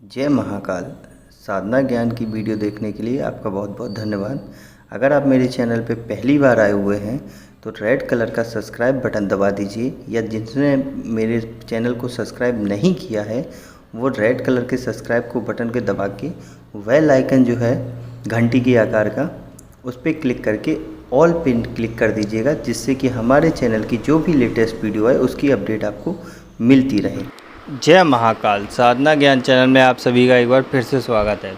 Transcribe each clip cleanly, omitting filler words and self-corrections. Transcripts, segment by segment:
जय महाकाल। साधना ज्ञान की वीडियो देखने के लिए आपका बहुत बहुत धन्यवाद। अगर आप मेरे चैनल पे पहली बार आए हुए हैं तो रेड कलर का सब्सक्राइब बटन दबा दीजिए, या जिसने मेरे चैनल को सब्सक्राइब नहीं किया है वो रेड कलर के सब्सक्राइब को बटन के दबा के बेल आइकन जो है घंटी के आकार का, उस पर क्लिक करके ऑल पिन क्लिक कर दीजिएगा, जिससे कि हमारे चैनल की जो भी लेटेस्ट वीडियो है उसकी अपडेट आपको मिलती रहे। जय महाकाल। साधना ज्ञान चैनल में आप सभी का एक बार फिर से स्वागत है।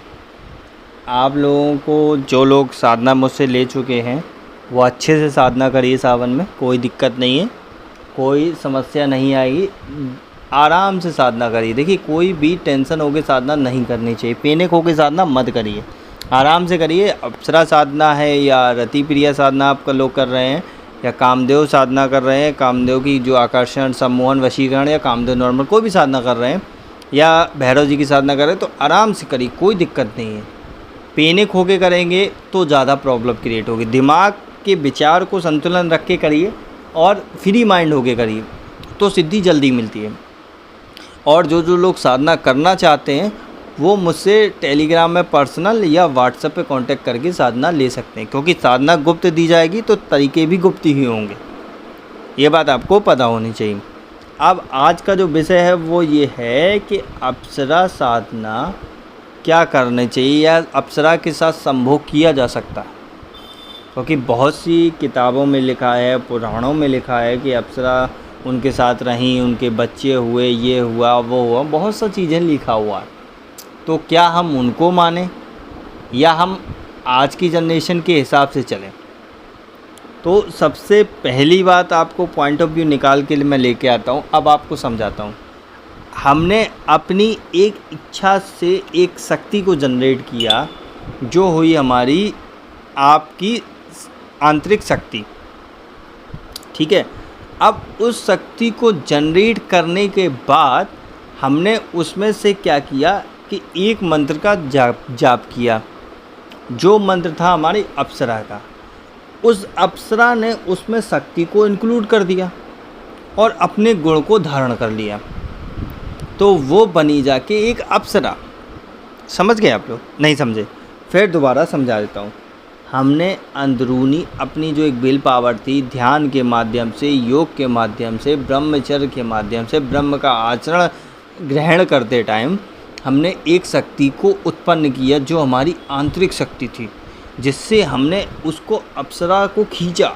आप लोगों को, जो लोग साधना मुझसे ले चुके हैं, वो अच्छे से साधना करिए। सावन में कोई दिक्कत नहीं है, कोई समस्या नहीं आएगी। आराम से साधना करिए। देखिए, कोई भी टेंशन होकर साधना नहीं करनी चाहिए, पैनिक होकर साधना मत करिए, आराम से करिए। अप्सरा साधना है या रति प्रिया साधना आप लोग कर रहे हैं, या कामदेव साधना कर रहे हैं, कामदेव की जो आकर्षण, सम्मोहन, वशीकरण, या कामदेव नॉर्मल कोई भी साधना कर रहे हैं, या भैरव जी की साधना कर रहे हैं, तो आराम से करिए, कोई दिक्कत नहीं है। पैनिक होके करेंगे तो ज़्यादा प्रॉब्लम क्रिएट होगी। दिमाग के विचार को संतुलन रख के करिए और फ्री माइंड होके करिए, तो सिद्धि जल्दी मिलती है। और जो लोग साधना करना चाहते हैं वो मुझसे टेलीग्राम में पर्सनल या व्हाट्सएप पे कांटेक्ट करके साधना ले सकते हैं, क्योंकि साधना गुप्त दी जाएगी तो तरीके भी गुप्त ही होंगे। ये बात आपको पता होनी चाहिए। अब आज का जो विषय है वो ये है कि अप्सरा साधना क्या करनी चाहिए, या अप्सरा के साथ संभोग किया जा सकता है। क्योंकि बहुत सी किताबों में लिखा है, पुराणों में लिखा है कि अप्सरा उनके साथ रहीं, उनके बच्चे हुए, ये हुआ, वो हुआ, बहुत सा चीज़ें लिखा हुआ है। तो क्या हम उनको मानें या हम आज की जनरेशन के हिसाब से चलें? तो सबसे पहली बात आपको पॉइंट ऑफ व्यू निकाल के मैं लेके आता हूँ। अब आपको समझाता हूँ। हमने अपनी एक इच्छा से एक शक्ति को जनरेट किया, जो हुई हमारी आपकी आंतरिक शक्ति, ठीक है। अब उस शक्ति को जनरेट करने के बाद हमने उसमें से क्या किया कि एक मंत्र का जाप किया, जो मंत्र था हमारी अप्सरा का। उस अप्सरा ने उसमें शक्ति को इंक्लूड कर दिया और अपने गुण को धारण कर लिया, तो वो बनी जाके एक अप्सरा। समझ गए आप लोग? नहीं समझे? फिर दोबारा समझा देता हूँ। हमने अंदरूनी अपनी जो एक विल पावर थी, ध्यान के माध्यम से, योग के माध्यम से, ब्रह्मचर्य के माध्यम से, ब्रह्म का आचरण ग्रहण करते टाइम हमने एक शक्ति को उत्पन्न किया, जो हमारी आंतरिक शक्ति थी, जिससे हमने उसको अप्सरा को खींचा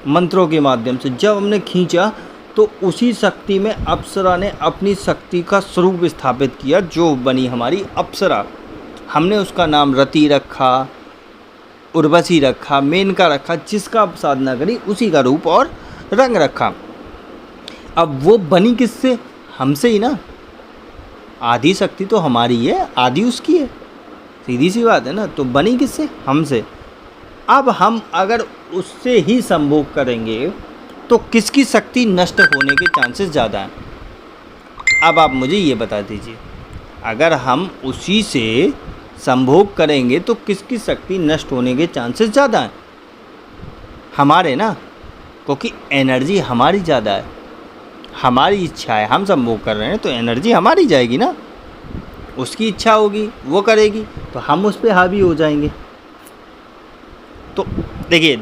मंत्रों के माध्यम से। जब हमने खींचा तो उसी शक्ति में अप्सरा ने अपनी शक्ति का स्वरूप स्थापित किया, जो बनी हमारी अप्सरा। हमने उसका नाम रति रखा, उर्वशी रखा, मेनका रखा, जिसका साधना करी उसी का रूप और रंग रखा। अब वो बनी किससे? हमसे ही ना। आदि शक्ति तो हमारी है, आदि उसकी है, सीधी सी बात है ना। तो बनी किससे? हमसे। अब हम अगर उससे ही संभोग करेंगे तो किसकी शक्ति नष्ट होने के चांसेस ज़्यादा हैं? अब आप मुझे ये बता दीजिए, अगर हम उसी से संभोग करेंगे तो किसकी शक्ति नष्ट होने के चांसेस ज़्यादा हैं? हमारे ना, क्योंकि एनर्जी हमारी ज़्यादा है, हमारी इच्छा है, हम संभोग कर रहे हैं तो एनर्जी हमारी जाएगी ना। उसकी इच्छा होगी, वो करेगी, तो हम उस पर हावी हो जाएंगे। तो देखिए,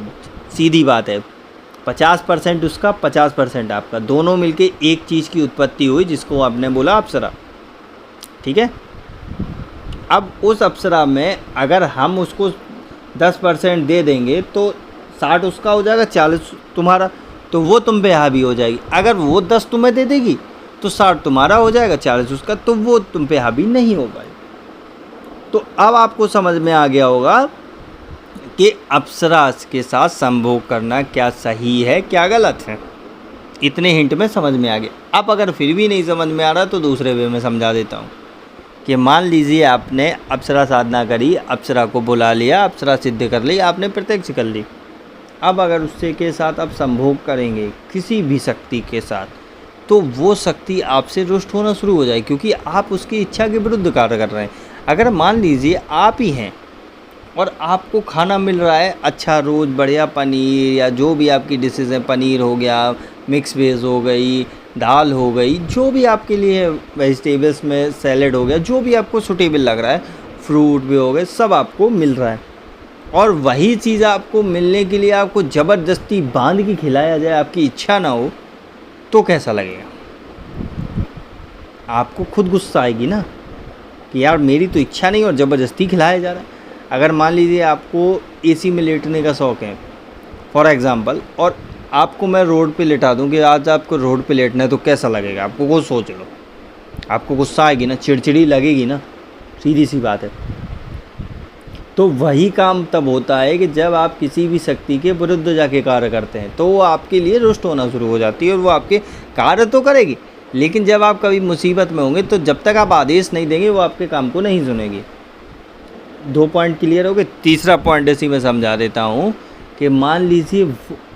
सीधी बात है, 50% उसका, 50% आपका, दोनों मिलके एक चीज़ की उत्पत्ति हुई, जिसको आपने बोला अप्सरा, ठीक है। अब उस अप्सरा में अगर हम उसको 10% दे देंगे तो 60 उसका हो जाएगा, 40 तुम्हारा, तो वो तुम पे हावी हो जाएगी। अगर वो 10 तुम्हें दे देगी तो 60 तुम्हारा हो जाएगा, 40 उसका, तो वो तुम पे हावी नहीं हो पाएगी। तो अब आपको समझ में आ गया होगा कि अप्सरा के साथ संभोग करना क्या सही है, क्या गलत है। इतने हिंट में समझ में आ गया। अब अगर फिर भी नहीं समझ में आ रहा तो दूसरे वे में समझा देता हूँ कि मान लीजिए आपने अप्सरा साधना करी, अप्सरा को बुला लिया, अप्सरा सिद्ध कर ली, आपने प्रत्यक्ष कर ली। अब अगर उससे के साथ आप संभोग करेंगे किसी भी शक्ति के साथ, तो वो शक्ति आपसे रुष्ट होना शुरू हो जाए, क्योंकि आप उसकी इच्छा के विरुद्ध कार्य कर रहे हैं। अगर मान लीजिए आप ही हैं और आपको खाना मिल रहा है अच्छा, रोज़ बढ़िया पनीर, या जो भी आपकी डिशेज़ हैं, पनीर हो गया, मिक्स वेज हो गई, दाल हो गई, जो भी आपके लिए वेजिटेबल्स में सैलेड हो गया, जो भी आपको सूटेबल लग रहा है, फ्रूट भी हो गए, सब आपको मिल रहा है। और वही चीज़ आपको मिलने के लिए आपको ज़बरदस्ती बांध के खिलाया जाए, आपकी इच्छा ना हो, तो कैसा लगेगा? आपको खुद गुस्सा आएगी ना कि यार मेरी तो इच्छा नहीं और ज़बरदस्ती खिलाया जा रहा है। अगर मान लीजिए आपको एसी में लेटने का शौक़ है फॉर एग्ज़ाम्पल, और आपको मैं रोड पे लेटा दूं कि आज आपको रोड पे लेटना है, तो कैसा लगेगा आपको? वो सोच लो। आपको गुस्सा आएगी ना, चिड़चिड़ी लगेगी ना, सीधी सी बात है। तो वही काम तब होता है कि जब आप किसी भी शक्ति के विरुद्ध जाके कार्य करते हैं, तो वो आपके लिए रुष्ट होना शुरू हो जाती है और वो आपके कार्य तो करेगी, लेकिन जब आप कभी मुसीबत में होंगे तो जब तक आप आदेश नहीं देंगे वो आपके काम को नहीं सुनेगी। 2 पॉइंट क्लियर हो गए। तीसरा पॉइंट इसी में समझा देता हूँ कि मान लीजिए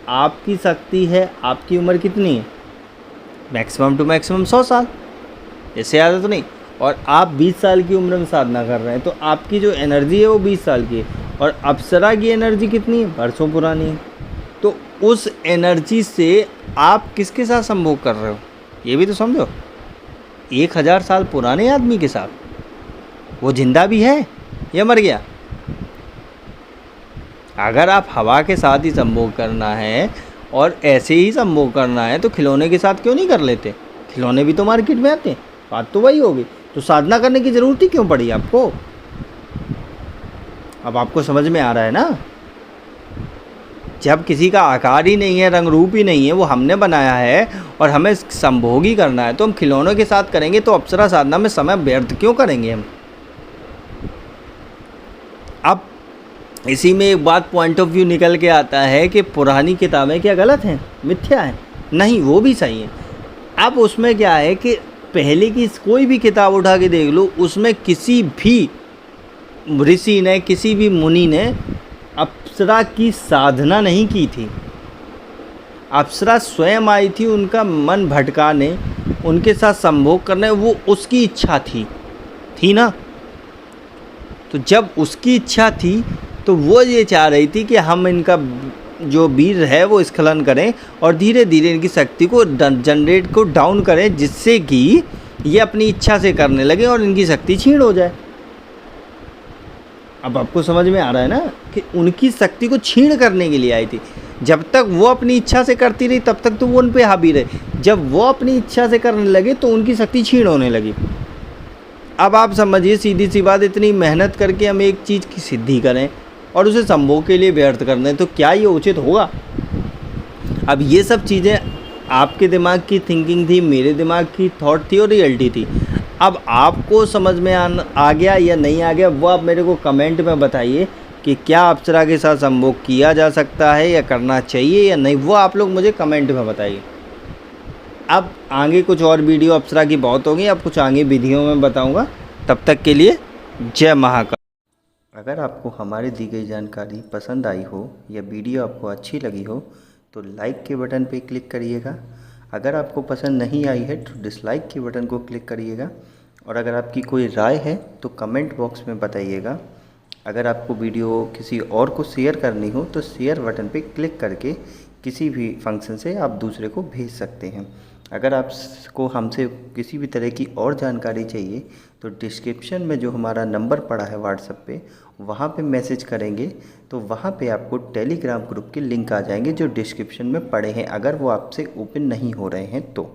आपकी शक्ति है, आपकी उम्र कितनी है? मैक्सिमम टू मैक्सिमम 100 साल, इससे ज़्यादा तो नहीं, और आप 20 साल की उम्र में साधना कर रहे हैं, तो आपकी जो एनर्जी है वो 20 साल की है, और अप्सरा की एनर्जी कितनी है? बरसों पुरानी है। तो उस एनर्जी से आप किसके साथ संभोग कर रहे हो, ये भी तो समझो। 1000 साल पुराने आदमी के साथ। वो जिंदा भी है या मर गया? अगर आप हवा के साथ ही संभोग करना है और ऐसे ही संभोग करना है, तो खिलौने के साथ क्यों नहीं कर लेते? खिलौने भी तो मार्केट में आते हैं। बात तो वही होगी। तो साधना करने की ज़रूरत ही क्यों पड़ी आपको? अब आपको समझ में आ रहा है ना? जब किसी का आकार ही नहीं है, रंग रूप ही नहीं है, वो हमने बनाया है और हमें संभोग ही करना है, तो हम खिलौनों के साथ करेंगे तो अप्सरा साधना में समय व्यर्थ क्यों करेंगे हम? अब इसी में एक बात पॉइंट ऑफ व्यू निकल के आता है कि पुरानी किताबें क्या गलत हैं, मिथ्या हैं? नहीं, वो भी सही है। अब उसमें क्या है कि पहले की कोई भी किताब उठा के देख लो, उसमें किसी भी ऋषि ने, किसी भी मुनि ने अप्सरा की साधना नहीं की थी। अप्सरा स्वयं आई थी उनका मन भटकाने, उनके साथ संभोग करने, वो उसकी इच्छा थी ना? तो जब उसकी इच्छा थी तो वो ये चाह रही थी कि हम इनका जो वीर है वो स्खलन करें और धीरे धीरे इनकी शक्ति को जनरेट को डाउन करें, जिससे कि ये अपनी इच्छा से करने लगे और इनकी शक्ति क्षीण हो जाए। अब आपको समझ में आ रहा है ना कि उनकी शक्ति को क्षीण करने के लिए आई थी। जब तक वो अपनी इच्छा से करती रही तब तक तो वो उन पे हावी रहे। जब वो अपनी इच्छा से करने लगे तो उनकी शक्ति क्षीण होने लगी। अब आप समझिए, सीधी सी बात, इतनी मेहनत करके हम एक चीज़ की सिद्धि करें और उसे संभोग के लिए व्यर्थ कर दें, तो क्या ये उचित होगा? अब ये सब चीज़ें आपके दिमाग की थिंकिंग थी, मेरे दिमाग की थॉट थी और रियलिटी थी। अब आपको समझ में आ गया या नहीं आ गया, वो आप मेरे को कमेंट में बताइए कि क्या अप्सरा के साथ संभोग किया जा सकता है या करना चाहिए या नहीं, वो आप लोग मुझे कमेंट में बताइए। अब आगे कुछ और वीडियो अप्सरा की बहुत होगी, अब कुछ आगे विधियों में बताऊंगा। तब तक के लिए जय महाकाल। अगर आपको हमारी दी गई जानकारी पसंद आई हो या वीडियो आपको अच्छी लगी हो तो लाइक के बटन पर क्लिक करिएगा। अगर आपको पसंद नहीं आई है तो डिसलाइक के बटन को क्लिक करिएगा। और अगर आपकी कोई राय है तो कमेंट बॉक्स में बताइएगा। अगर आपको वीडियो किसी और को शेयर करनी हो तो शेयर बटन पर क्लिक करके किसी भी फंक्शन से आप दूसरे को भेज सकते हैं। अगर आपको हमसे किसी भी तरह की और जानकारी चाहिए तो डिस्क्रिप्शन में जो हमारा नंबर पड़ा है व्हाट्सएप पे, वहाँ पे मैसेज करेंगे तो वहाँ पे आपको टेलीग्राम ग्रुप के लिंक आ जाएंगे जो डिस्क्रिप्शन में पड़े हैं, अगर वो आपसे ओपन नहीं हो रहे हैं तो।